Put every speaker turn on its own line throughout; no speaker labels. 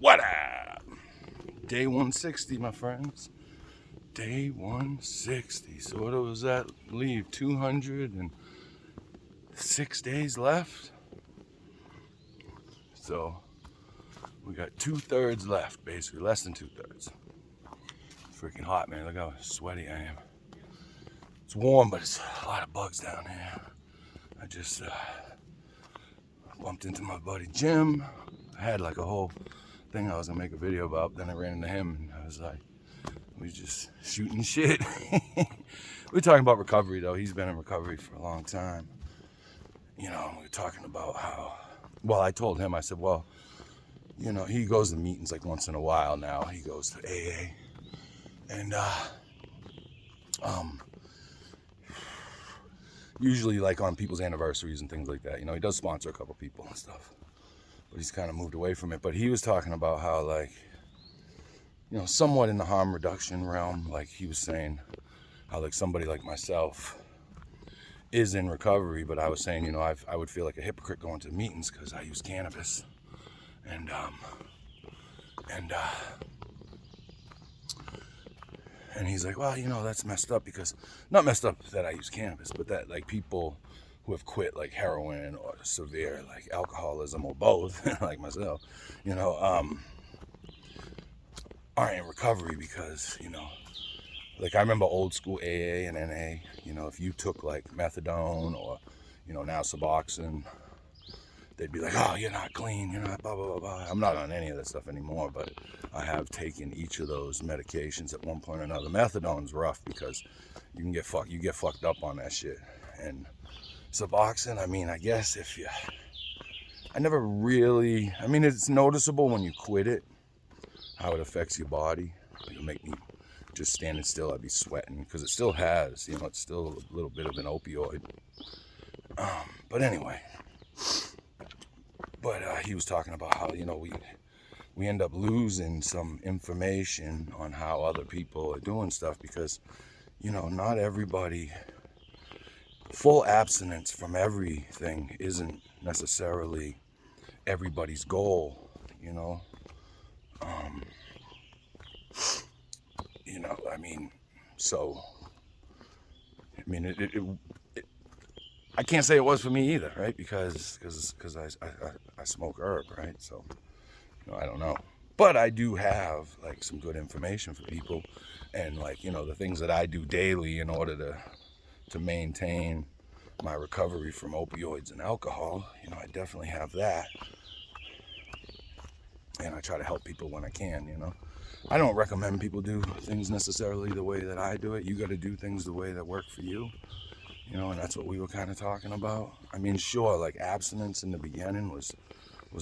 What up? Day 160, my friends. Day 160. So what was that leave? 206 days left. So we got 2/3 left, basically, less than 2/3. Freaking hot, man. Look how sweaty I am. It's warm, but it's a lot of bugs down here. I just bumped into my buddy Jim. I had like a whole thing I was gonna make a video about, then I ran into him and I was like, we just shooting shit. We're talking about recovery though. He's been in recovery for a long time. You know, we're talking about how, well, I told him, I said, well, you know, he goes to meetings like once in a while now. He goes to AA. And usually like on people's anniversaries and things like that. You know, he does sponsor a couple people and stuff. But he's kind of moved away from it. But he was talking about how, like, you know, somewhat in the harm reduction realm, like he was saying how like somebody like myself is in recovery, but I was saying, you know, I would feel like a hypocrite going to meetings because I use cannabis. And he's like, well, you know, that's messed up because, not messed up that I use cannabis, but that like people who have quit like heroin or severe like alcoholism or both, like myself, you know, aren't in recovery because, you know, like I remember old school AA and NA, you know, if you took like methadone or, you know, now Suboxone, they'd be like, oh, you're not clean, you're not blah, blah, blah, blah. I'm not on any of that stuff anymore, but I have taken each of those medications at one point or another. Methadone's rough because you get fucked up on that shit. And Suboxone, I mean, I guess if you, I never really, I mean, it's noticeable when you quit it, how it affects your body. It'll make me just standing still, I'd be sweating because it still has, you know, it's still a little bit of an opioid. But anyway, he was talking about how, you know, we end up losing some information on how other people are doing stuff because, you know, not everybody, full abstinence from everything isn't necessarily everybody's goal, you know. You know, I mean, so, I mean, it I can't say it was for me either, right? Because I smoke herb, right? So, you know, I don't know. But I do have like some good information for people and like, you know, the things that I do daily in order to maintain my recovery from opioids and alcohol. You know, I definitely have that. And I try to help people when I can, you know. I don't recommend people do things necessarily the way that I do it. You got to do things the way that work for you. You know, and that's what we were kind of talking about. I mean, sure, like abstinence in the beginning was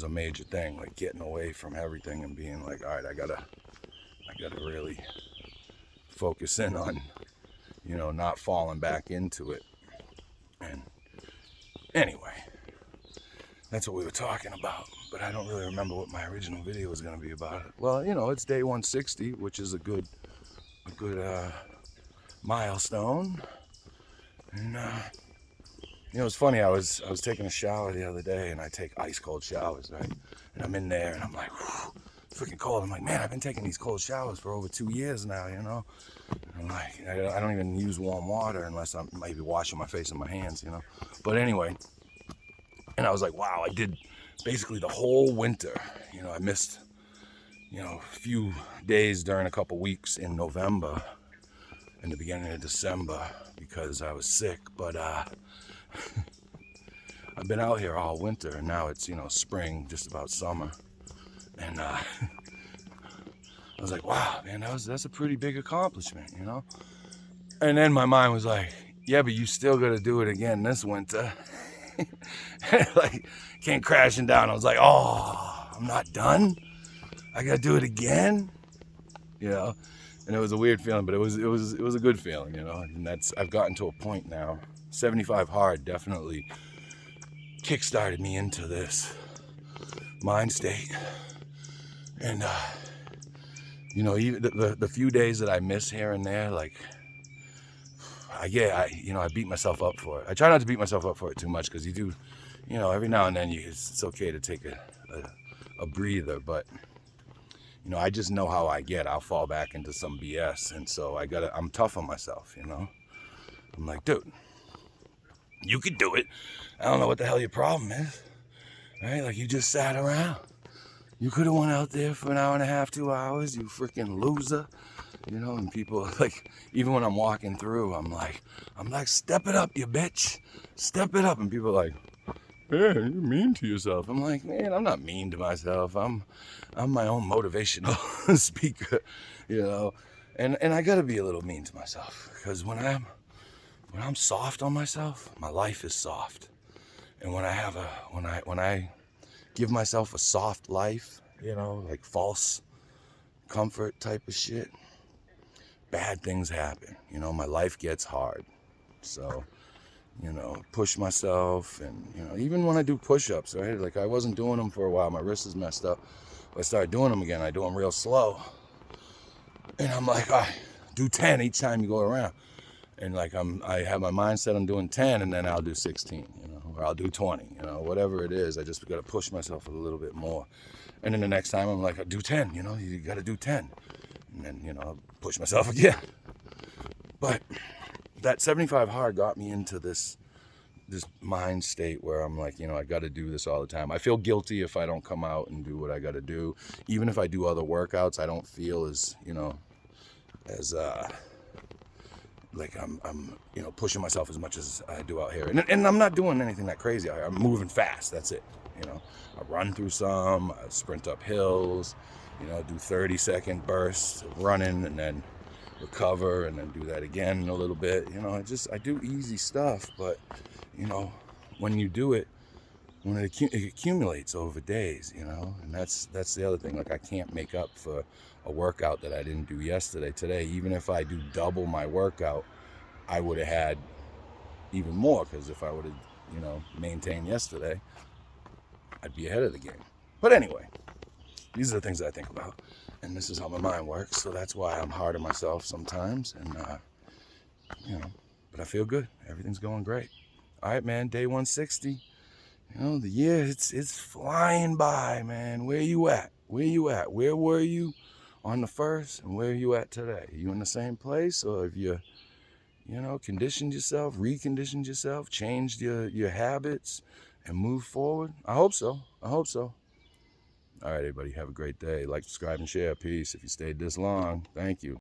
a major thing, like getting away from everything and being like, all right, I gotta really focus in on, you know, not falling back into it. And anyway, that's what we were talking about. But I don't really remember what my original video was gonna be about. Well, you know, it's day 160, which is a good milestone. And you know, it's funny, I was taking a shower the other day, and I take ice cold showers, right? And I'm in there, and I'm like, whew, freaking cold. I'm like, man, I've been taking these cold showers for over 2 years now, you know? And I'm like, I don't even use warm water unless I'm maybe washing my face and my hands, you know? But anyway, and I was like, wow, I did basically the whole winter. You know, I missed, you know, a few days during a couple weeks in November and the beginning of December because I was sick, but I've been out here all winter, and now it's, you know, spring, just about summer, and I was like, wow, man, that's a pretty big accomplishment, you know. And then my mind was like, yeah, but you still got to do it again this winter. Like, came crashing down. I was like, oh, I'm not done. I got to do it again, you know. And it was a weird feeling, but it was a good feeling, you know. And I've gotten to a point now. 75 hard definitely kickstarted me into this mind state. And you know, even the few days that I miss here and there, like I beat myself up for it. I try not to beat myself up for it too much because you do, you know, every now and then it's okay to take a breather, but You know, I just know how I get. I'll fall back into some BS. And so I'm tough on myself, you know. I'm like, dude, you could do it. I don't know what the hell your problem is, right? Like, you just sat around. You could have went out there for an hour and a half, 2 hours, you freaking loser. You know, and people, like, even when I'm walking through, I'm like, step it up, you bitch. Step it up. And people are like, man, you're mean to yourself. I'm like, man, I'm not mean to myself. I'm my own motivational speaker, you know. And I gotta be a little mean to myself, because when I'm soft on myself, my life is soft. And when I give myself a soft life, you know, like false comfort type of shit, bad things happen. You know, my life gets hard. So, you know, push myself. And, you know, even when I do push-ups, right? Like, I wasn't doing them for a while. My wrist is messed up. I started doing them again. I do them real slow. And I'm like, all right, do 10 each time you go around. And like, I have my mindset on doing 10, and then I'll do 16, you know, or I'll do 20, you know, whatever it is. I just got to push myself a little bit more. And then the next time I'm like, I do 10, you know, you got to do 10. And then, you know, I'll push myself again. But that 75 hard got me into this mind state where I'm like, you know, I got to do this all the time. I feel guilty if I don't come out and do what I got to do. Even if I do other workouts, I don't feel as, you know, as like I'm you know, pushing myself as much as I do out here. And I'm not doing anything that crazy out here. I'm moving fast. That's it. You know, I run through some, I sprint up hills, you know, do 30-second bursts of running, and then recover, and then do that again in a little bit. You know, I do easy stuff, but, you know, when you do it, when it accumulates over days, you know, and that's the other thing. Like, I can't make up for a workout that I didn't do yesterday. Today, even if I do double my workout, I would have had even more, because if I would have, you know, maintained yesterday, I'd be ahead of the game. But anyway, these are the things that I think about, and this is how my mind works. So that's why I'm hard on myself sometimes, and you know, but I feel good. Everything's going great. All right, man. Day 160. You know, the year, it's flying by, man. Where you at? Where you at? Where were you on the first, and where are you at today? Are you in the same place, or have you know, conditioned yourself, reconditioned yourself, changed your habits, and moved forward? I hope so. I hope so. All right, everybody, have a great day. Like, subscribe, and share. Peace. If you stayed this long, thank you.